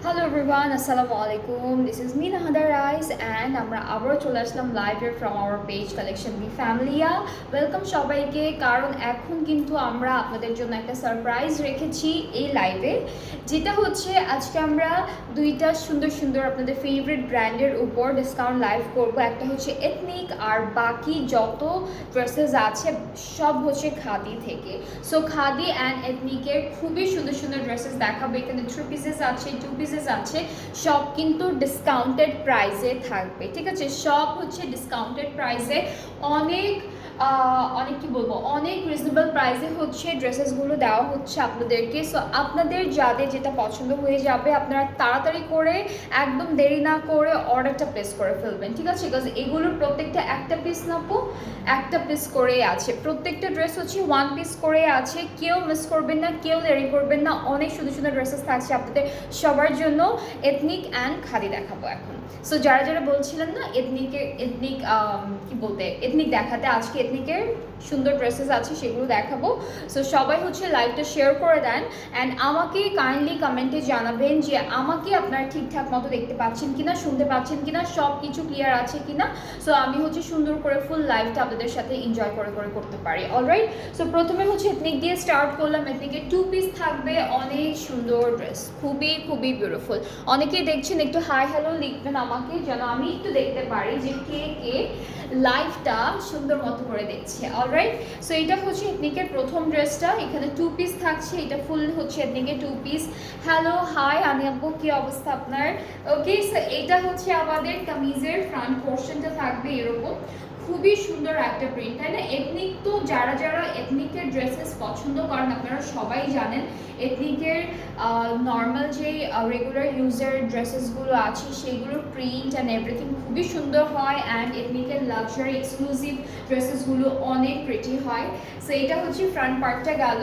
Hello everyone, আসসালামু আলাইকুম। This is me Nahada Rais and আমরা আবারও চলে আসলাম লাইভে from our page collection B Familia. Welcome সবাইকে, কারণ এখন কিন্তু আমরা আপনাদের জন্য একটা সারপ্রাইজ রেখেছি এই লাইভে, যেটা হচ্ছে আজকে আমরা দুইটা সুন্দর সুন্দর আপনাদের ফেভারিট ব্র্যান্ডের উপর ডিসকাউন্ট লাইভ করব। একটা হচ্ছে এথনিক আর বাকি যত ড্রেসেস আছে সব হচ্ছে খাদি থেকে। সো খাদি অ্যান্ড এথনিকের খুবই সুন্দর সুন্দর ড্রেসেস দেখাবো। এখানে 3 পিসেস আছে, 2 পিসেস আছে, সব কিন্তু ডিসকাউন্টেড প্রাইসে থাকবে। ঠিক আছে, সব হচ্ছে ডিসকাউন্টেড প্রাইসে, অনেক অনেক কি বলবো, অনেক রিজনেবল প্রাইসে হচ্ছে ড্রেসেসগুলো দেওয়া হচ্ছে আপনাদেরকে। সো আপনাদের যাদের যেটা পছন্দ হয়ে যাবে আপনারা তাড়াতাড়ি করে, একদম দেরি না করে অর্ডারটা প্লেস করে ফেলবেন। ঠিক আছে, বিকজ এগুলোর প্রত্যেকটা একটা পিস নাপো, একটা পিস করে আছে, প্রত্যেকটা ড্রেস হচ্ছে 1 পিস করে আছে। কেউ মিস করবেন না, কেউ দেরি করবেন না, অনেক সুন্দর সুন্দর ড্রেসেস থাকছে আপনাদের সবার জন্য। এথনিক অ্যান্ড খাদি দেখাবো এখন। সো যারা যারা বলছিলেন না এথনিক কি বলতে, এথনিক দেখাতে, আজকে এথনিকের সুন্দর ড্রেসেস আছে সেগুলো দেখাবো। সো সবাই হচ্ছে লাইভটা শেয়ার করে দেন অ্যান্ড আমাকে কাইন্ডলি কমেন্টে জানাবেন যে আমাকে আপনারা ঠিকঠাক মতো দেখতে পাচ্ছেন কিনা, শুনতে পাচ্ছেন কিনা, সব কিছু ক্লিয়ার আছে কিনা। সো আমি হচ্ছে সুন্দর করে ফুল লাইভটা আপনাদের সাথে এনজয় করে করতে পারি। অলরাইট, সো প্রথমে হচ্ছে এথনিক দিয়ে স্টার্ট করলাম। এথনিকের 2 পিস থাকবে, অনেক সুন্দর ড্রেস, খুবই খুবই বিউটিফুল। অনেকেই দেখছেন, একটু হাই হ্যালো লিখবেন আমাকে, যেন আমি একটু দেখতে পারি যে কে কে লাইভটা সুন্দর মতো করে দেখছে। অলরাইট, সো এটা হচ্ছে এথনিকের প্রথম ড্রেসটা। এখানে 2 পিস থাকছে, এটা ফুল হচ্ছে এথনিকের 2 পিস। হ্যালো, হাই আমি আপু, কি অবস্থা আপনার? ওকে, সো এটা হচ্ছে আমাদের কামিজের ফ্রন্ট পোর্শনটা থাকবে এরকম, খুবই সুন্দর একটা প্রিন্ট, তাই না? এথনিক তো যারা যারা এথনিকের ড্রেসেস পছন্দ করেন আপনারা সবাই জানেন, এথনিকের নর্মাল যে রেগুলার ইউজের ড্রেসেসগুলো আছে সেগুলোর প্রিন্ট অ্যান্ড এভরিথিং খুবই সুন্দর হয় অ্যান্ড এথনিকের লাক্সারি এক্সক্লুসিভ ড্রেসেসগুলো অনেক প্রিটি হয়। সো এটা হচ্ছে ফ্রন্ট পার্টটা গেল,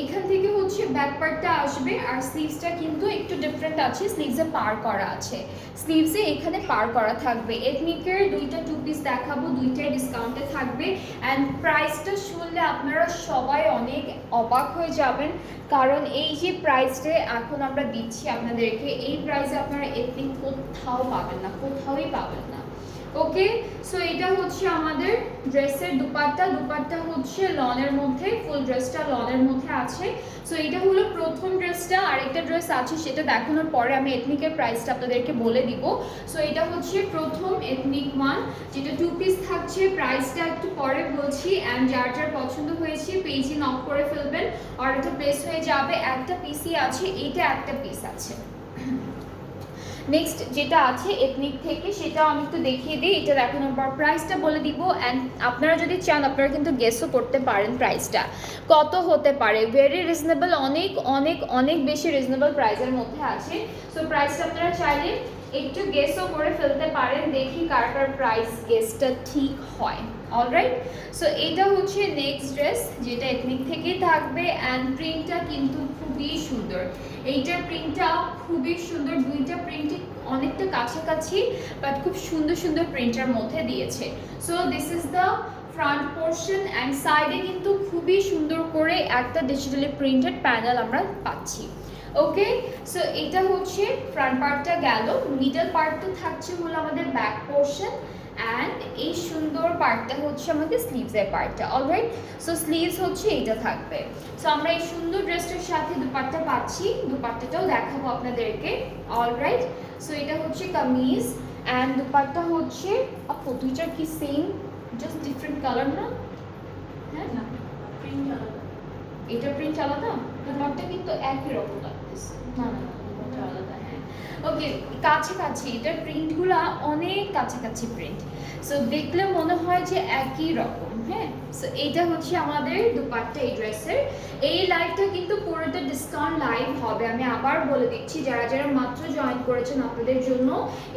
এখান থেকে হচ্ছে ব্যাক পার্টটা আসবে আর স্লিভসটা কিন্তু একটু ডিফারেন্ট আছে, স্লিভসে পার করা আছে, স্লিভসে এখানে পার করা থাকবে। এথনিকের দুইটা 2 পিস দেখাবো, দুইটাই ডিসকাউন্টে থাকবে অ্যান্ড প্রাইসটা শুনলে আপনারা সবাই অনেক অবাক হয়ে যাবেন, কারণ এই যে প্রাইসটা এখন আমরা দিচ্ছি আপনাদেরকে, এই প্রাইসে আপনারা এথনিক কোথাও পাবেন না, কোথাওই পাবেন না। ওকে, সো এটা হচ্ছে আমাদের ড্রেসের দুপাট্টা হচ্ছে লনের মধ্যে, ফুল ড্রেসটা লনের মধ্যে আছে। সো এটা হলো প্রথম ড্রেসটা, আরেকটা ড্রেস আছে সেটা দেখানোর পরে আমি এথনিকের প্রাইসটা আপনাদেরকে বলে দিব। সো এটা হচ্ছে প্রথম এথনিক ওয়ান, যেটা 2 পিস থাকছে, প্রাইসটা একটু পরে বলছি অ্যান্ড যার যার পছন্দ হয়েছে পেজে নক করে ফেলবেন, অর্ডারটা প্লেস হয়ে যাবে। একটা পিসই আছে, এইটা একটা পিস আছে। নেক্সট যেটা আছে এথনিক থেকে সেটাও আমি একটু দেখিয়ে দিই, এটা দেখানোর পর প্রাইসটা বলে দিব অ্যান্ড আপনারা যদি চান আপনারা কিন্তু গেসও করতে পারেন প্রাইসটা কত হতে পারে। ভেরি রিজনেবল, অনেক অনেক অনেক বেশি রিজনেবল প্রাইসের মধ্যে আছে। সো প্রাইসটা আপনারা চাইলে একটু গেসও করে ফেলতে পারেন, দেখি কার কার প্রাইস গেসটা ঠিক হয়। অলরাইট, সো এটা হচ্ছে নেক্সট ড্রেস, যেটা এথনিক থেকেই থাকবে অ্যান্ড প্রিন্টটা কিন্তু খুবই সুন্দর। এইটার প্রিন্টটা খুবই সুন্দর, দুইটা প্রিন্টই অনেকটা কাছাকাছি বাট খুব সুন্দর সুন্দর প্রিন্টের মধ্যে দিয়েছে। So this is the front portion and সাইডে কিন্তু খুবই সুন্দর করে একটা ডিজিটালি প্রিন্টেড প্যানেল আমরা পাচ্ছি। ওকে, সো এটা হচ্ছে ফ্রন্ট পার্টটা গেল, মিডল পার্ট তো থাকছে হলো আমাদের ব্যাক পোর্শন অ্যান্ড এই সুন্দর পার্টটা হচ্ছে আমাদের স্লিভসের পার্টটা। অলরাইট, সো স্লিভস হচ্ছে এইটা থাকবে। সো আমরা এই সুন্দর ড্রেসটার সাথে দুপাট্টা পাচ্ছি, দুপাট্টাটাও দেখাবো আপনাদেরকে। অলরাইট, সো এটা হচ্ছে কামিজ অ্যান্ড দুপাট্টা হচ্ছে, আপু দুইটা কি সেম, জাস্ট ডিফারেন্ট কালার না? হ্যাঁ, না প্রিন্ট আলাদা, এটা প্রিন্ট আলাদা, দুপাট্টা কিন্তু একই রকম লাগতেছে। না না না, আলাদা। হ্যাঁ, ওকে, কাছাকাছি এটার প্রিন্টগুলো অনেক কাছাকাছি প্রিন্ট, সো দেখলে মনে হয় যে একই রকম। হ্যাঁ, সো এইটা হচ্ছে আমাদের দুপাট্টা এই ড্রেসের। এই লাইভটা কিন্তু পুরোটা ডিসকাউন্ট লাইভ হবে, আমি আবার বলে দিচ্ছি যারা যারা মাত্র জয়েন করেছেন আপনাদের জন্য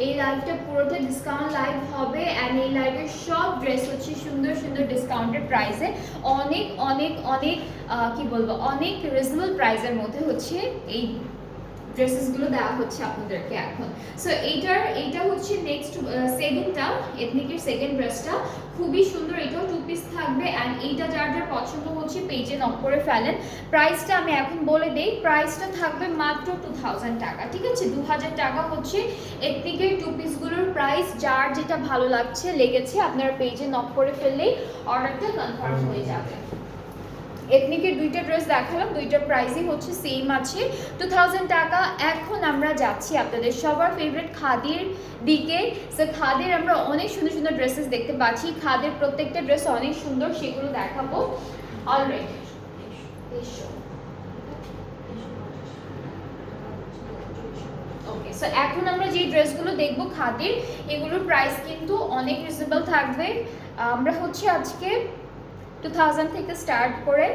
এই লাইভটা পুরোটা ডিসকাউন্ট লাইভ হবে অ্যান্ড এই লাইভের সব ড্রেস হচ্ছে সুন্দর সুন্দর ডিসকাউন্টেড প্রাইসে, অনেক অনেক অনেক কি বলবো, অনেক রিজনেবল প্রাইসের মধ্যে হচ্ছে এই ড্রেসেসগুলো দেওয়া হচ্ছে আপনাদেরকে এখন। সো এইটা হচ্ছে নেক্সট সেকেন্ডটা, এথনিকের সেকেন্ড ড্রেসটা খুবই সুন্দর, এটাও 2 পিস থাকবে। অ্যান্ড এইটা যার যার পছন্দ হচ্ছে পেজে নক করে ফেলেন। প্রাইসটা আমি এখন বলে দেই, প্রাইসটা থাকবে মাত্র 2000 টাকা, ঠিক আছে? 2000 টাকা হচ্ছে এথনিকের 2 পিসগুলোর প্রাইস। যার যেটা ভালো লাগছে লেগেছে আপনারা পেজে নক করে ফেললেই অর্ডারটা কনফার্ম হয়ে যাবে। এথনিকের দুইটা ড্রেস দেখালাম, দুইটার প্রাইসই হচ্ছে সেম আছে 2000 টাকা। এখন আমরা যাচ্ছি আপনাদের সবার ফেভারিট খাদির দিকে। সো খাদির আমরা অনেক সুন্দর সুন্দর ড্রেসেস দেখতে পাচ্ছি, খাদির প্রত্যেকটা ড্রেস অনেক সুন্দর, সেগুলো দেখাবো অলরেডি। ওকে, সো এখন আমরা যে ড্রেসগুলো দেখবো খাদির, এগুলোর প্রাইস কিন্তু অনেক রিজনেবল থাকবে। আমরা হচ্ছে আজকে 2000 থেকে স্টার্ট করে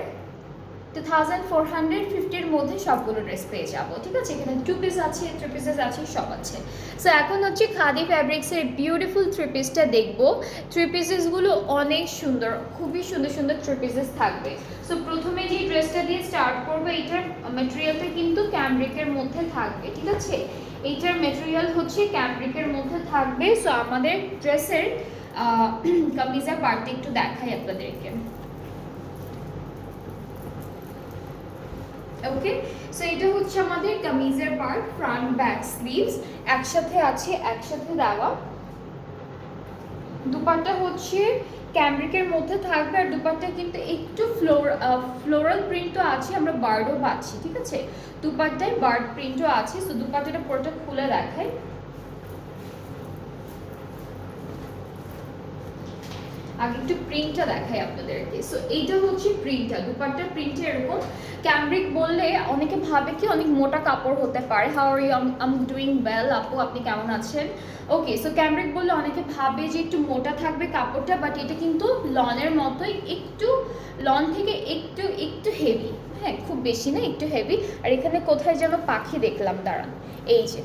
2450-র মধ্যে সবগুলো ড্রেস পেয়ে যাবো, ঠিক আছে? এখানে 2 পিস আছে, 3 পিসেস আছে, সব আছে। সো এখন হচ্ছে খাদি ফ্যাব্রিক্সের বিউটিফুল 3 পিসটা দেখবো। 3 পিসেসগুলো অনেক সুন্দর, খুবই সুন্দর সুন্দর 3 পিসেস থাকবে। সো প্রথমে যে ড্রেসটা দিয়ে স্টার্ট করবো, এইটার ম্যাটেরিয়ালটা কিন্তু ক্যামব্রিকের মধ্যে থাকবে, ঠিক আছে? এইটার ম্যাটেরিয়াল হচ্ছে ক্যামব্রিকের মধ্যে থাকবে। সো আমাদের ড্রেসের কামিজের পার্টটা একটু দেখাই আপনাদেরকে। ওকে, সো এটা হচ্ছে আমাদের কামিজের পার্ট, ফ্রন্ট ব্যাক স্লিভস একসাথে আছে, একসাথে দেওয়া। দুপাট্টা হচ্ছে ক্যামব্রিকের মধ্যে থাকবে, আর দুপাট্টা কিন্তু একটু ফ্লোরাল প্রিন্টও আছে, আমরা বার্ডও পাচ্ছি, ঠিক আছে? দুপাট্টায় বার্ড প্রিন্টও আছে। সো দুপাট্টাটা পুরোটা খুলে দেখাই। আগে একটু প্রিন্টটা দেখাই আপনাদেরকে। সো এইটা হচ্ছে প্রিন্টটা, দুপাট্টার প্রিন্টটা এরকম। ক্যামব্রিক বললে অনেকে ভাবে কি অনেক মোটা কাপড় হতে পারে। How are you? I am doing well আপু, আপনি কেমন আছেন? ওকে, সো ক্যামব্রিক বললে অনেকে ভাবে যে একটু মোটা থাকবে কাপড়টা, বাট এটা কিন্তু লনের মতোই, একটু লন থেকে একটু একটু হেভি, হ্যাঁ খুব বেশি না, একটু হেভি। আর এখানে কোথায় যেন পাখি দেখলাম, দাঁড়ান, এই যে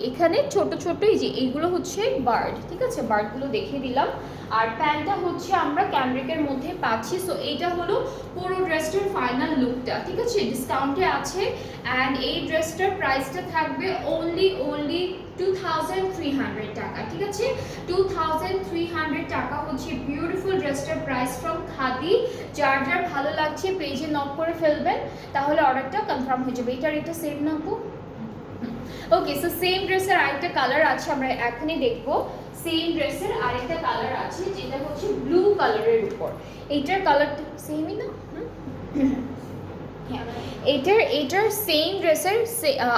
এখানে ছোট ছোট এই যে এইগুলো হচ্ছে বার্ড, ঠিক আছে? বার্ডগুলো দেখিয়ে দিলাম। আর প্যান্টটা হচ্ছে আমরা ক্যামব্রিকের মধ্যে পাচ্ছি। সো এইটা হলো পুরো ড্রেসটার ফাইনাল লুকটা, ঠিক আছে? ডিসকাউন্টে আছে। অ্যান্ড এই ড্রেসটার প্রাইসটা থাকবে অনলি 2300 টাকা, ঠিক আছে? 2300 টাকা হচ্ছে বিউটিফুল ড্রেসটার প্রাইস ফ্রম খাদি। যার যার ভালো লাগছে পেজে নক করে ফেলবেন, তাহলে অর্ডারটা কনফার্ম হয়ে যাবে। এটা সেম না আপু? ওকে, সো সেম ড্রেসের আরেকটা কালার আছে, আমরা এখনই দেখবো। সেম ড্রেসের আরেকটা কালার আছে, যেটা হচ্ছে ব্লু কালারের উপর। এইটার কালারটা সেমই না? এইটার সেম ড্রেসের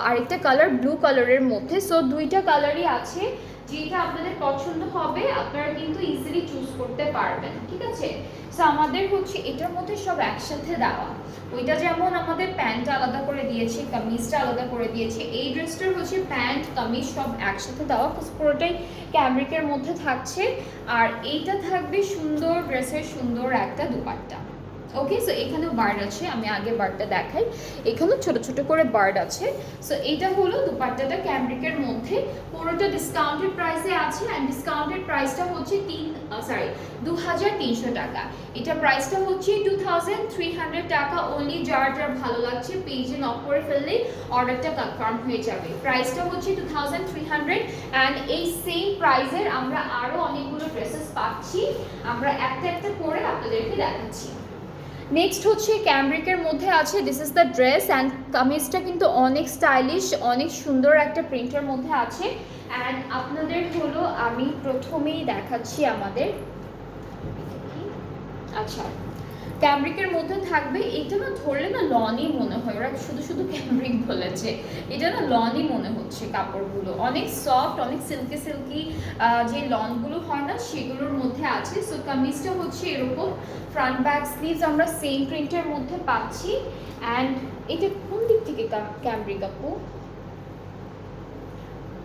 আরেকটা কালার ব্লু কালারের মধ্যে। সো দুইটা কালারই আছে, যেটা আপনাদের পছন্দ হবে আপনারা কিন্তু ইজিলি চুজ করতে পারবেন, ঠিক আছে? সো আমাদের হচ্ছে এটার মধ্যে সব একসাথে দেওয়া। ওইটা যেমন আমাদের প্যান্টটা আলাদা করে দিয়েছে, কামিজটা আলাদা করে দিয়েছে, এই ড্রেসটার হচ্ছে প্যান্ট কামিজ সব একসাথে দেওয়া, পুরোটাই ক্যামব্রিকের মধ্যে থাকছে। আর এইটা থাকবে সুন্দর ড্রেসের সুন্দর একটা দুপাট্টা। ওকে, সো এখানেও বার্ড আছে, আমি আগে বার্ডটা দেখাই। এখানেও ছোট ছোট করে বার্ড আছে। সো এটা হলো দুপাট্টাটা ক্যামব্রিকের মধ্যে, পুরোটা ডিসকাউন্টেড প্রাইসে আছে। অ্যান্ড ডিসকাউন্টেড প্রাইসটা হচ্ছে 2300 টাকা। এটা প্রাইসটা হচ্ছে 2300 টাকা অনলি। যার যার ভালো লাগছে পেজে নক করে ফেললেই অর্ডারটা কনফার্ম হয়ে যাবে। প্রাইসটা হচ্ছে 2300। অ্যান্ড এই সেম প্রাইসের আমরা আরও অনেকগুলো ড্রেসেস পাচ্ছি, আমরা একটা একটা করে আপনাদেরকে দেখাচ্ছি। নেক্সট হচ্ছে ক্যামব্রিকের মধ্যে আছে, this is the dress. And কামিজটা কিন্তু অনেক স্টাইলিশ, অনেক সুন্দর একটা প্রিন্টের মধ্যে আছে। অ্যান্ড আপনাদের হলো আমি প্রথমেই দেখাচ্ছি আমাদের, আচ্ছা ক্যামব্রিকের মধ্যে থাকবে। এটা না ধরলে না লনই মনে হয়, ওরা শুধু শুধু ক্যামব্রিক বলেছে, এটা না লনই মনে হচ্ছে। কাপড়গুলো অনেক সফট, অনেক সিল্কি সিল্কি, যে লনগুলো হয় না সেগুলোর মধ্যে আছে। সো কামিজটা হচ্ছে এরকম, ফ্রন্ট ব্যাক স্লিভস আমরা সেম প্রিন্টের মধ্যে পাচ্ছি। অ্যান্ড এটা কোন দিক থেকে ক্যামব্রিক আপু?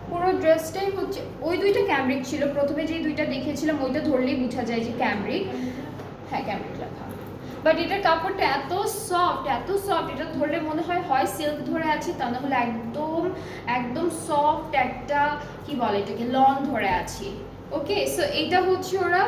পুরো ড্রেসটাই হচ্ছে, ওই দুইটা ক্যামব্রিক ছিল, প্রথমে যে দুইটা দেখিয়েছিলাম ওইটা ধরলেই বোঝা যায় যে ক্যামব্রিক, হ্যাঁ ক্যামব্রিক লেখা। বাট এটার কাপড়টা এত সফট, এত সফট, এটা ধরলে মনে হয় হয় সিল্ক ধরে আছে, তা না হলে একদম একদম সফট একটা কি বলে এটাকে, লন ধরে আছি। ওকে, সো এইটা হচ্ছে ওরা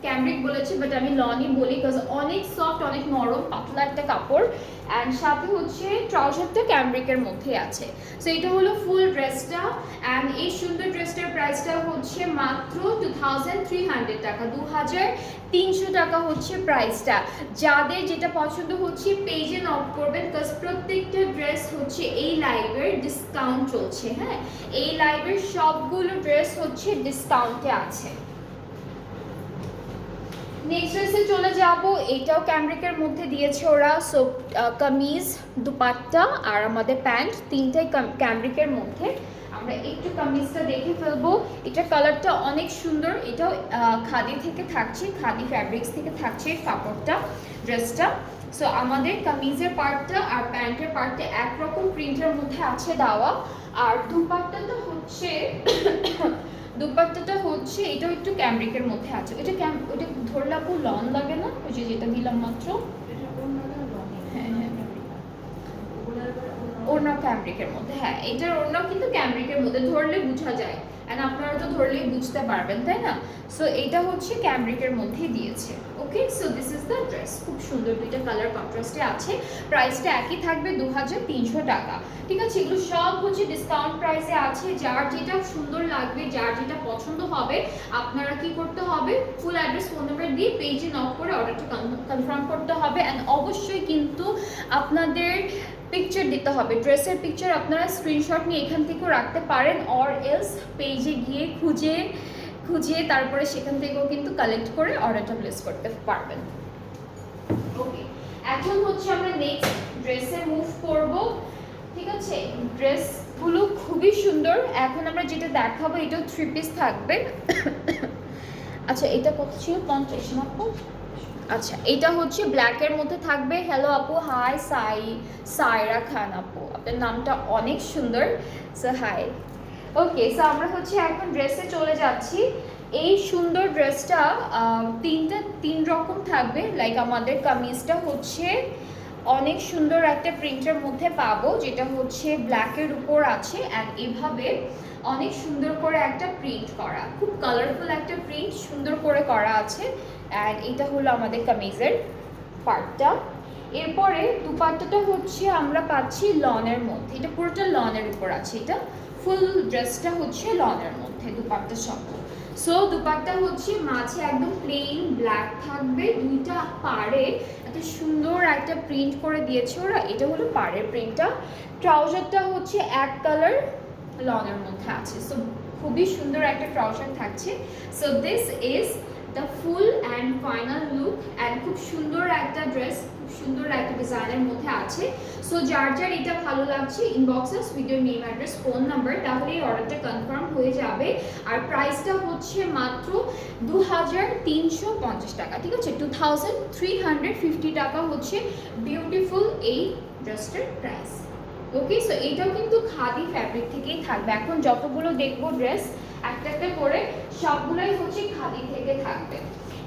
ক্যামব্রিক বলেছি বাট আমি লনই বলি বিকজ অনেক সফট, অনেক নরম পাতলা একটা কাপড়। অ্যান্ড সাথে হচ্ছে ট্রাউজারটা ক্যামব্রিকের মধ্যে আছে। সো এটা হলো ফুল ড্রেসটা। অ্যান্ড এই সুন্দর ড্রেসটার প্রাইসটা হচ্ছে মাত্র 2300 টাকা, 2300 টাকা হচ্ছে প্রাইসটা। যাদের যেটা পছন্দ হচ্ছে পেজে নক করবেন বিকজ প্রত্যেকটা ড্রেস হচ্ছে এই লাইভের ডিসকাউন্ট চলছে। হ্যাঁ, এই লাইভের সবগুলো ড্রেস হচ্ছে ডিসকাউন্টে আছে। নেক্সট ড্রেসে চলে যাব, এটাও ক্যামব্রিকের মধ্যে দিয়েছে ওরা। সো কামিজ, দুপাট্টা আর আমাদের প্যান্ট তিনটাই ক্যামব্রিকের মধ্যে। আমরা একটু কামিজটা দেখে ফেলবো। এটার কালারটা অনেক সুন্দর, এটাও খাদি থেকে থাকছে, খাদি ফ্যাব্রিক্স থেকে থাকছে কাপড়টা, ড্রেসটা। সো আমাদের কামিজের পার্টটা আর প্যান্টের পার্টটা একরকম প্রিন্টের মধ্যে আছে দেওয়া। আর দুপাট্টাটা হচ্ছে দুপাট্টাটা হচ্ছে এটাও একটু ক্যামব্রিকের মধ্যে আছে। ওইটা ধরলে আপু লন লাগে না? ওই যে যেটা দিলাম মাত্র, হ্যাঁ হ্যাঁ, ওড়না ক্যামব্রিকের মধ্যে। হ্যাঁ, এটার ওড়নাও কিন্তু ক্যামব্রিকের মধ্যে, ধরলে বোঝা যায়। অ্যান্ড আপনারা তো ধরলেই বুঝতে পারবেন, তাই না? সো এটা হচ্ছে ক্যামব্রিকের মধ্যেই দিয়েছে। Okay, so this is the dress. খুব সুন্দর, দুইটা কালার কন্ট্রাস্টে আছে। প্রাইসটা একই থাকবে 2300 টাকা। ঠিক আছে, এগুলো সব হচ্ছে ডিসকাউন্ট প্রাইসে আছে। যার যেটা সুন্দর লাগবে, যার যেটা পছন্দ হবে, আপনারা কি করতে হবে, ফুল অ্যাড্রেস, ফোন নাম্বার দিয়ে পেজে নক করে অর্ডারটা কনফার্ম করতে হবে। অ্যান্ড অবশ্যই কিন্তু আপনাদের পিকচার দিতে হবে, ড্রেসের পিকচার। আপনারা স্ক্রিনশট নিয়ে এখান থেকেও রাখতে পারেন, অর এলস পেজে গিয়ে খুঁজে তারপরে সেখান থেকেও কিন্তু কালেক্ট করে অর্ডারটা প্লেস করতে পারবেন। ওকে, এখন হচ্ছে আমরা নেক্সট ড্রেসে মুভ করব। ঠিক আছে, ড্রেসগুলো খুবই সুন্দর। এখন আমরা যেটা দেখাবো এটাও 3 পিস থাকবে। আচ্ছা, এটা কত ছিল? 50 আপু? আচ্ছা, এটা হচ্ছে ব্ল্যাকের মধ্যে থাকবে। হ্যালো আপু, হাই সাইরা খান আপু, আপনার নামটা অনেক সুন্দর। So high. ওকে, সো আমরা হচ্ছে এখন ড্রেসে চলে যাচ্ছি। এই সুন্দর ড্রেসটা তিন রকম থাকবে। লাইক আমাদের কামিজটা হচ্ছে অনেক সুন্দর একটা প্রিন্টের মধ্যে পাবো, যেটা হচ্ছে ব্ল্যাকের উপর আছে। অ্যান্ড এভাবে অনেক সুন্দর করে একটা প্রিন্ট করা, খুব কালারফুল একটা প্রিন্ট সুন্দর করে করা আছে। অ্যান্ড এটা হলো আমাদের কামিজের পার্টটা। এরপরে দুপাট্টাটা হচ্ছে আমরা পাচ্ছি লনের মধ্যে, এটা পুরোটা লনের উপর আছে। এটা ফুল ড্রেসটা হচ্ছে লনের মধ্যে, দুপাট্টা সহ। সো দুপাট্টা হচ্ছে মাঝে একদম প্লেন ব্ল্যাক থাকবে, দুইটা পাড়ে এত সুন্দর একটা প্রিন্ট করে দিয়েছে ওরা। এটা হলো পাড়ের প্রিন্টটা। ট্রাউজারটা হচ্ছে এক কালার লনের মধ্যে আছে। সো খুবই সুন্দর একটা ট্রাউজার থাকছে। So this is the full and final look. And খুব সুন্দর একটা ড্রেস, খুব সুন্দর একটা ডিজাইনের মধ্যে আছে। সো যার এটা ভালো লাগছে, inboxes with your name, address, phone number, তাহলে এই অর্ডারটা কনফার্ম হয়ে যাবে। আর প্রাইসটা হচ্ছে মাত্র 2350 টাকা। ঠিক আছে, 2350 টাকা হচ্ছে বিউটিফুল এই ড্রেসটার প্রাইস। ওকে, সো এইটাও কিন্তু খাদি ফ্যাব্রিক থেকেই থাকবে। এখন যতগুলো দেখবো ড্রেস একটা একটা করে, সবগুলোই হচ্ছে খাদি থেকে থাকবে।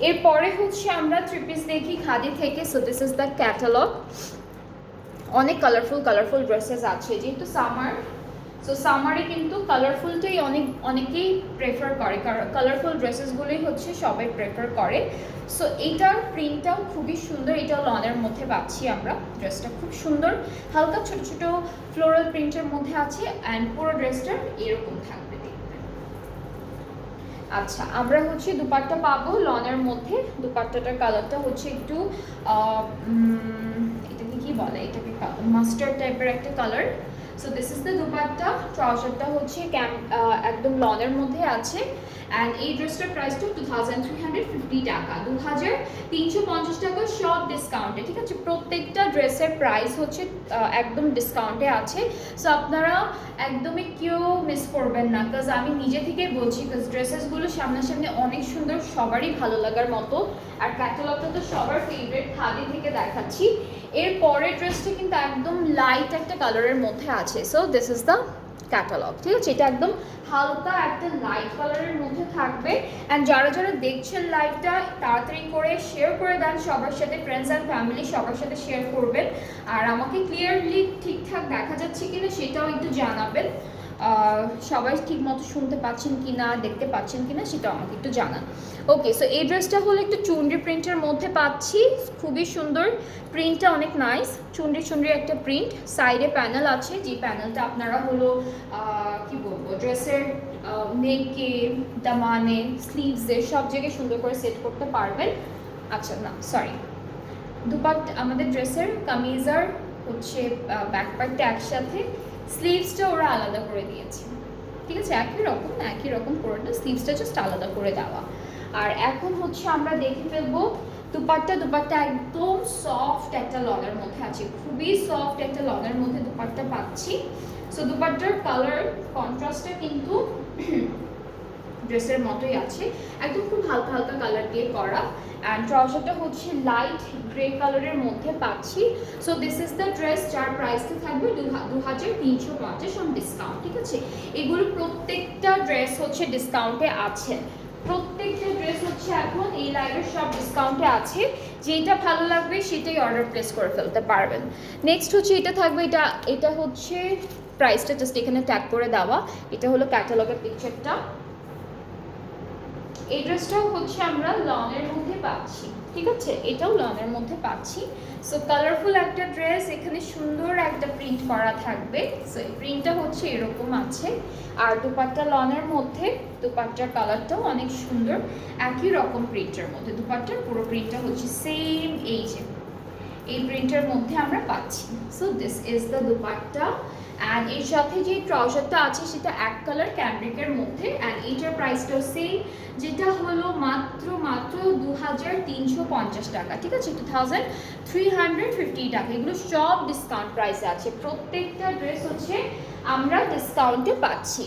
এরপরে হচ্ছে আমরা 3 পিস দেখি খাদি থেকে। So this is the catalogue. অনেক কালারফুল ড্রেসেস আছে, যেহেতু সামার। সো সামারে কিন্তু কালারফুলটাই অনেকেই প্রেফার করে, কালারফুল ড্রেসেসগুলোই হচ্ছে সবাই প্রেফার করে। সো এইটার প্রিন্টটাও খুবই সুন্দর, এটাও লনের মধ্যে পাচ্ছি আমরা। ড্রেসটা খুব সুন্দর, হালকা ছোট ছোট ফ্লোরাল প্রিন্টের মধ্যে আছে। অ্যান্ড পুরো ড্রেসটা এরকম থাকবে দেখতে। আচ্ছা, আমরা হচ্ছে দুপাট্টা পাবো লনের মধ্যে। দুপাট্টাটার কালারটা হচ্ছে একটু এটাকে কি বলে, এটাকে মাস্টার্ড টাইপের একটা colour. So this is the dupatta. ট্রাউজারটা হচ্ছে একদম লনের মধ্যে আছে। অ্যান্ড এই ড্রেসটার প্রাইসটা 2350 টাকা, 2350 টাকা সব ডিসকাউন্টে। ঠিক আছে, প্রত্যেকটা ড্রেসের প্রাইস হচ্ছে একদম ডিসকাউন্টে আছে। সো আপনারা একদমই কেউ মিস করবেন না, বিকজ আমি নিজে থেকেই বলছি, বিকজ ড্রেসেসগুলো সামনাসামনি অনেক সুন্দর, সবারই ভালো লাগার মতো। আর ক্যাটালগটা তো সবার ফেভারিট, খাদি থেকে দেখাচ্ছি। এর পরের ড্রেসটা কিন্তু একদম লাইট একটা কালারের মধ্যে আছে। So this is the catalogue. ঠিক আছে, এটা একদম হালকা একটা লাইট কালারের মধ্যে থাকবে। অ্যান্ড যারা দেখছেন লাইভটা, তাড়াতাড়ি করে শেয়ার করে দেন সবার সাথে, ফ্রেন্ডস অ্যান্ড ফ্যামিলি সবার সাথে শেয়ার করবেন। আর আমাকে ক্লিয়ারলি ঠিকঠাক দেখা যাচ্ছে কিনা সেটাও একটু জানাবেন। সবাই ঠিক মতো শুনতে পাচ্ছেন কি না, দেখতে পাচ্ছেন কি না সেটা আমাকে একটু জানান। ওকে, সো এই ড্রেসটা হলো একটু চুনরি প্রিন্টের মধ্যে পাচ্ছি, খুবই সুন্দর, প্রিন্টটা অনেক নাইস, চুনরি চুনরি একটা প্রিন্ট, সাইডে প্যানেল আছে, যে প্যানেলটা আপনারা হলো কি বলবো ড্রেসের নেকে, দামানে, স্লিভসে সব জায়গায় সুন্দর করে সেট করতে পারবেন। আচ্ছা না সরি, দুপাট্টা আমাদের ড্রেসের কামিজ আর হচ্ছে ব্যাক পার্টটা একসাথে, স্লিভসটা ওরা আলাদা করে দিয়েছে, ঠিক আছে, একই রকম করে না, স্লিভসটা জাস্ট আলাদা করে দেওয়া। আর এখন হচ্ছে আমরা দেখে ফেলবো দুপাট্টা একদম সফট একটা লনের মধ্যে আছে, খুবই সফট একটা লনের মধ্যে দুপাট্টা পাচ্ছি। সো দুপাট্টার কালার কন্ট্রাস্টটা কিন্তু ড্রেসের মতোই আছে, একদম খুব হালকা হালকা কালার দিয়ে করা। অ্যান্ড ট্রাউজারটা হচ্ছে লাইট গ্রে কালারের মধ্যে পাচ্ছি। So this is the dress, যার প্রাইসটা থাকবে 2350 অন ডিসকাউন্ট, ঠিক আছে। এগুলো প্রত্যেকটা ড্রেস হচ্ছে ডিসকাউন্টে আছে, প্রত্যেকটা ড্রেস হচ্ছে এখন এই লাইভের সব ডিসকাউন্টে আছে, যেটা ভালো লাগবে সেটাই অর্ডার প্লেস করে ফেলতে পারবেন। নেক্সট হচ্ছে এটা থাকবে, এটা হচ্ছে প্রাইসটা জাস্ট এখানে ট্যাগ করে দেওয়া, এটা হলো ক্যাটালগের পিকচারটা। এই ড্রেসটাও হচ্ছে আমরা লনের মধ্যে পাচ্ছি, ঠিক আছে, এটাও লনের মধ্যে পাচ্ছি। সো কালারফুল একটা ড্রেস, এখানে সুন্দর একটা প্রিন্ট করা থাকবে। সো এই প্রিন্টটা হচ্ছে এরকম আছে, আর দুপাট্টা লনের মধ্যে, দুপাট্টার কালারটাও অনেক সুন্দর, একই রকম প্রিন্টের মধ্যে, দুপাট্টার পুরো প্রিন্টটা হচ্ছে সেম এই প্রিন্টের মধ্যে আমরা পাচ্ছি। So this is the dupatta. And এর সাথে যে ট্রাউজারটা আছে সেটা এক কালার ক্যামব্রিকের মধ্যে, অ্যান্ড এইটার প্রাইসটাও সেম, যেটা হলো মাত্র 2350 টাকা, ঠিক আছে, 2350 টাকা। এগুলো সব ডিসকাউন্ট প্রাইসে আছে, প্রত্যেকটা ড্রেস হচ্ছে আমরা ডিসকাউন্টে পাচ্ছি।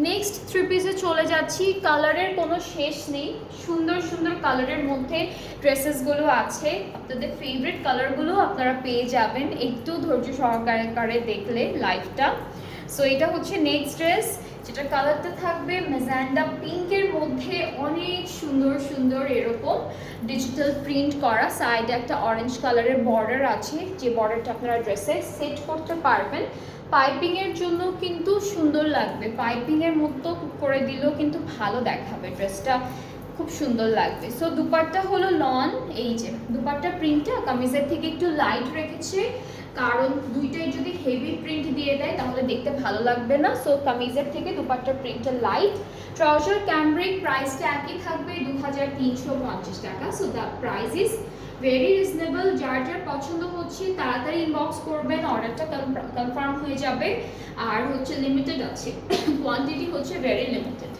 নেক্সট থ্রি পিসে চলে যাচ্ছি, কালারের কোনো শেষ নেই, সুন্দর সুন্দর কালারের মধ্যে ড্রেসেসগুলো আছে, আপনাদের ফেভারিট কালারগুলো আপনারা পেয়ে যাবেন একটু ধৈর্য সহকারে দেখলে লাইভটা। সো এটা হচ্ছে নেক্সট ড্রেস, যেটা কালারটা থাকবে ম্যাজেন্ডা পিঙ্কের মধ্যে, অনেক সুন্দর সুন্দর এরকম ডিজিটাল প্রিন্ট করা, সাইডে একটা অরেঞ্জ কালারের বর্ডার আছে, যে বর্ডারটা আপনারা ড্রেসে সেট করতে পারবেন। পাইপিংয়ের জন্য কিন্তু সুন্দর লাগবে, পাইপিংয়ের মতো করে দিলেও কিন্তু ভালো দেখাবে, ড্রেসটা খুব সুন্দর লাগবে। সো দুপাট্টা হলো লন, এই যে দুপাট্টা প্রিন্টটা কামিজের থেকে একটু লাইট রেখেছে, কারণ দুইটাই যদি হেভি প্রিন্ট দিয়ে দেয় তাহলে দেখতে ভালো লাগবে না। সো কামিজের থেকে দুপাট্টার প্রিন্টটা লাইট। ট্রাউজার ক্যামব্রিক, প্রাইসটা একই থাকবে 2350 টাকা। So the price is very reasonable. যার যার পছন্দ হচ্ছে তাড়াতাড়ি ইনবক্স করবেন, অর্ডারটা কনফার্ম হয়ে যাবে। আর হচ্ছে লিমিটেড আছে, কোয়ান্টিটি হচ্ছে ভেরি লিমিটেড।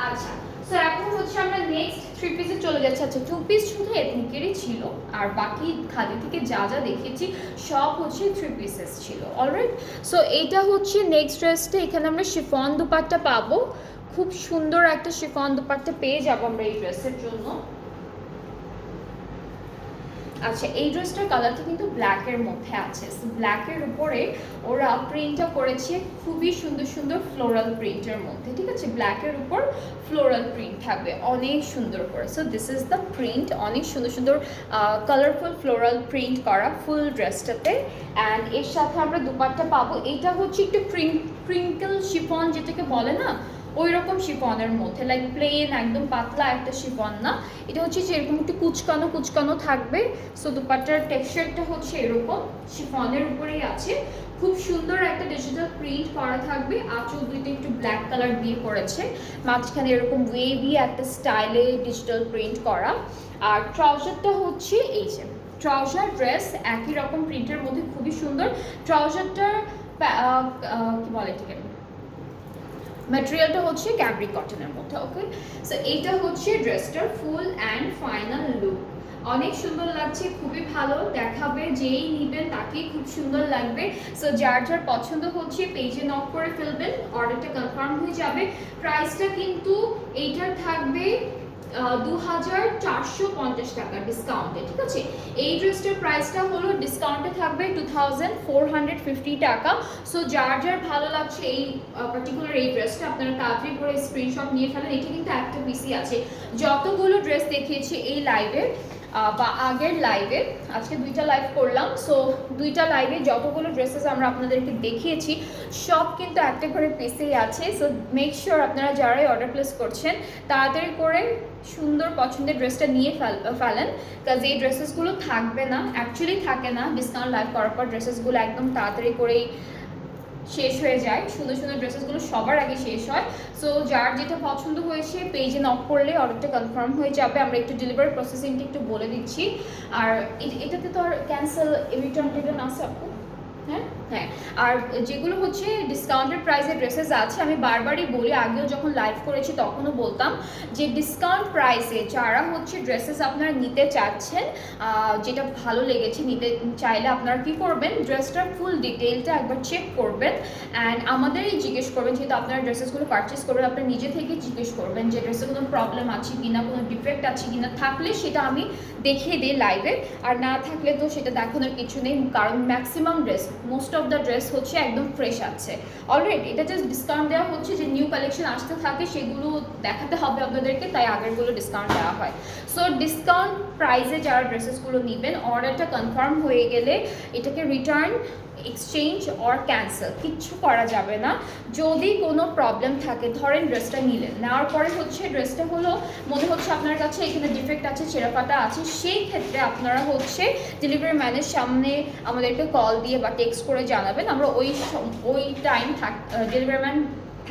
আচ্ছা, সো এখন হচ্ছে আমরা নেক্সট থ্রি পিসে চলে যাচ্ছি। আচ্ছা, টু পিস শুধু এথনিকেরই ছিল, আর বাকি খাদি থেকে যা যা দেখেছি সব হচ্ছে থ্রি পিসেস ছিল। অলরাইট, সো এইটা হচ্ছে নেক্সট ড্রেসটা, এখানে আমরা শিফন দুপাট্টা পাবো, খুব সুন্দর একটা শিফন দুপাট্টা পেয়ে যাবো আমরা এই ড্রেসের জন্য। আচ্ছা, এই ড্রেসটার কালারটা কিন্তু ব্ল্যাকের মধ্যে আছে, ব্ল্যাকের উপরে ওরা প্রিন্টটা করেছে খুবই সুন্দর সুন্দর ফ্লোরাল প্রিন্টের মধ্যে, ঠিক আছে, ব্ল্যাকের উপর ফ্লোরাল প্রিন্ট থাকবে অনেক সুন্দর করে। So this is the print, অনেক সুন্দর সুন্দর কালারফুল ফ্লোরাল প্রিন্ট করা ফুল ড্রেসটাতে। অ্যান্ড এর সাথে আমরা দুপাট্টা পাবো, এটা হচ্ছে একটু ক্রিঙ্কল শিফন যেটাকে বলে না, ওই রকম শিফনের মধ্যে, লাইক প্লেন একদম পাতলা একটা শিফন না, এটা হচ্ছে যে এরকম একটু কুচকানো কুচকানো থাকবে। সো দুপাট্টার টেক্সচারটা হচ্ছে এরকম শিফনের উপরেই আছে, খুব সুন্দর একটা ডিজিটাল প্রিন্ট করা থাকবে। আঁচল দুইটা একটু ব্ল্যাক কালার দিয়ে করেছে, মাঝখানে এরকম ওয়েভি একটা স্টাইলে ডিজিটাল প্রিন্ট করা। আর ট্রাউজারটা হচ্ছে এই যে ট্রাউজার ড্রেস, একই রকম প্রিন্টের মধ্যে খুবই সুন্দর। ট্রাউজারটার কি বলে ঠিক ম্যাটেরিয়ালটা হচ্ছে ক্যামব্রিক কটনের মধ্যে। ওকে, সো এইটা হচ্ছে ড্রেসটার ফুল অ্যান্ড ফাইনাল লুক, অনেক সুন্দর লাগছে, খুবই ভালো দেখাবে, যেই নিবেন তাকেই খুব সুন্দর লাগবে। সো যার যার পছন্দ হচ্ছে পেজে নক করে ফেলবেন, অর্ডারটা কনফার্ম হয়ে যাবে। প্রাইসটা কিন্তু এইটার থাকবে 2450 টাকা ডিসকাউন্টে, ঠিক আছে। এই ড্রেসটার প্রাইসটা হলো ডিসকাউন্টে থাকবে 2450 টাকা। সো যার যার ভালো লাগছে এই পার্টিকুলার এই ড্রেসটা, আপনারা তাড়াতাড়ি করে স্ক্রিনশট নিয়ে ফেলেন। এটা কিন্তু একটা পিসি আছে, যতগুলো ড্রেস দেখিয়েছি এই লাইভে বা আগের লাইভে, আজকে 2টা লাইভ করলাম, সো 2টা লাইভে যতগুলো ড্রেসেস আমরা আপনাদেরকে দেখিয়েছি সব কিন্তু একটা করে পিসেই আছে। সো মেক শিওর আপনারা যারাই অর্ডার প্লেস করছেন তাড়াতাড়ি করে সুন্দর পছন্দের ড্রেসটা নিয়ে ফেলেন, কাজ এই ড্রেসেসগুলো থাকবে না, অ্যাকচুয়ালি থাকে না। ডিসকাউন্ট লাইভ করার পর ড্রেসেসগুলো একদম তাড়াতাড়ি করেই শেষ হয়ে যায়, সুন্দর সুন্দর ড্রেসেসগুলো সবার আগে শেষ হয়। সো যার যেটা পছন্দ হয়েছে পেজে নক করলে অর্ডারটা কনফার্ম হয়ে যাবে। আমরা একটু ডেলিভারি প্রসেসিংটা একটু বলে দিচ্ছি। আর এটাতে তো আর ক্যান্সেল রিটার্ন টিটার্ন আছে আপু? হ্যাঁ হ্যাঁ। আর যেগুলো হচ্ছে ডিসকাউন্টেড প্রাইসের ড্রেসেস আছে, আমি বারবারই বলি, আগেও যখন লাইভ করেছি তখনও বলতাম যে ডিসকাউন্ট প্রাইসে যারা হচ্ছে ড্রেসেস আপনারা নিতে চাচ্ছেন, যেটা ভালো লেগেছে নিতে চাইলে আপনারা কি করবেন, ড্রেসটার ফুল ডিটেলটা একবার চেক করবেন অ্যান্ড আমাদেরই জিজ্ঞেস করবেন। যেহেতু আপনারা ড্রেসেসগুলো পারচেস করবেন, আপনারা নিজে থেকে জিজ্ঞেস করবেন যে ড্রেসে কোনো প্রবলেম আছে কিনা, কোনো ডিফেক্ট আছে কিনা, থাকলে সেটা আমি দেখিয়ে দিই লাইভে, আর না থাকলে তো সেটা দেখানোর কিছু নেই, কারণ maximum dress, most of the dress হচ্ছে একদম ফ্রেশ আছে অলরেডি। এটা জাস্ট ডিসকাউন্ট দেওয়া হচ্ছে, যে নিউ কালেকশন আসতে থাকে সেগুলো দেখাতে হবে আপনাদেরকে, তাই আগেরগুলো ডিসকাউন্ট দেওয়া হয়। সো ডিসকাউন্ট প্রাইসে যারা ড্রেসেসগুলো নেবেন, অর্ডারটা কনফার্ম হয়ে গেলে এটাকে রিটার্ন, এক্সচেঞ্জ অর ক্যান্সেল কিচ্ছু করা যাবে না। যদি কোনো প্রবলেম থাকে, ধরেন ড্রেসটা নিলেন, নেওয়ার পরে হচ্ছে ড্রেসটা হলো মনে হচ্ছে আপনার কাছে এখানে ডিফেক্ট আছে, ছেঁড়াফাটা আছে, সেই ক্ষেত্রে আপনারা হচ্ছে ডেলিভারি ম্যানের সামনে আমাদেরকে কল দিয়ে বা টেক্সট করে জানাবেন। আমরা ওই টাইম ডেলিভারি ম্যান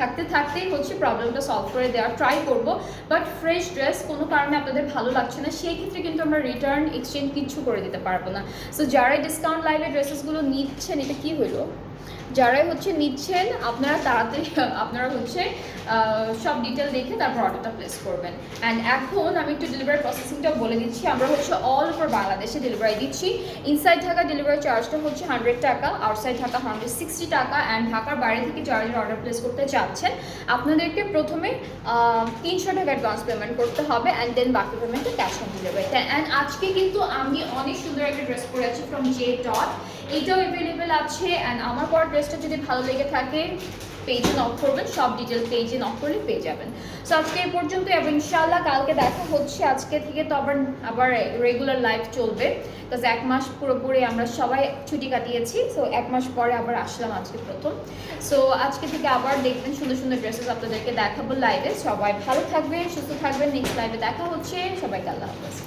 থাকতে থাকতেই হচ্ছে প্রবলেমটা সলভ করে দেওয়ার ট্রাই করব। বাট ফ্রেশ ড্রেস কোনো কারণে আপনাদের ভালো লাগছে না, সেই ক্ষেত্রে কিন্তু আমরা রিটার্ন এক্সচেঞ্জ কিচ্ছু করে দিতে পারবো না। সো যারাই ডিসকাউন্ট লাইভে ড্রেসেসগুলো নিচ্ছেন, এটা কি হলো, যারাই হচ্ছে নিচ্ছেন আপনারা তাড়াতাড়ি আপনারা হচ্ছে সব ডিটেল দেখে তারপর অর্ডারটা প্লেস করবেন। অ্যান্ড এখন আমি একটু ডেলিভারি প্রসেসিংটা বলে দিচ্ছি। আমরা হচ্ছে অল ওভার বাংলাদেশে ডেলিভারি দিচ্ছি। ইনসাইড ঢাকা ডেলিভারি চার্জটা হচ্ছে 100 টাকা, আউটসাইড ঢাকা 160 টাকা। অ্যান্ড ঢাকার বাইরে থেকে যারা যারা অর্ডার প্লেস করতে চাচ্ছেন, আপনাদেরকে প্রথমে 300 টাকা অ্যাডভান্স পেমেন্ট করতে হবে, অ্যান্ড দেন বাকি পেমেন্টটা ক্যাশ অন ডেলিভারি। অ্যান্ড আজকে কিন্তু আমি অনেক সুন্দর একটা ড্রেস পরে আছি ফ্রম জে ডট, এটাও অ্যাভেলেবেল আছে। অ্যান্ড আমার পর ড্রেসটা যদি ভালো লেগে থাকে পেজে নক করবেন, সব ডিটেল পেজে নক করলে পেয়ে যাবেন। সো আজকে এই পর্যন্ত, এবং ইনশাআল্লাহ কালকে দেখা হচ্ছে। আজকে থেকে তো আবার রেগুলার লাইফ চলবে, বিকজ 1 মাস পুরোপুরি আমরা সবাই ছুটি কাটিয়েছি। সো 1 মাস পরে আবার আসলাম আজকে প্রথম। সো আজকে থেকে আবার দেখবেন সুন্দর সুন্দর ড্রেসেস আপনাদেরকে দেখাবো লাইভে। সবাই ভালো থাকবেন, সুস্থ থাকবেন, নেক্সট লাইভে দেখা হচ্ছে। সবাইকে আল্লাহ হাফেজ।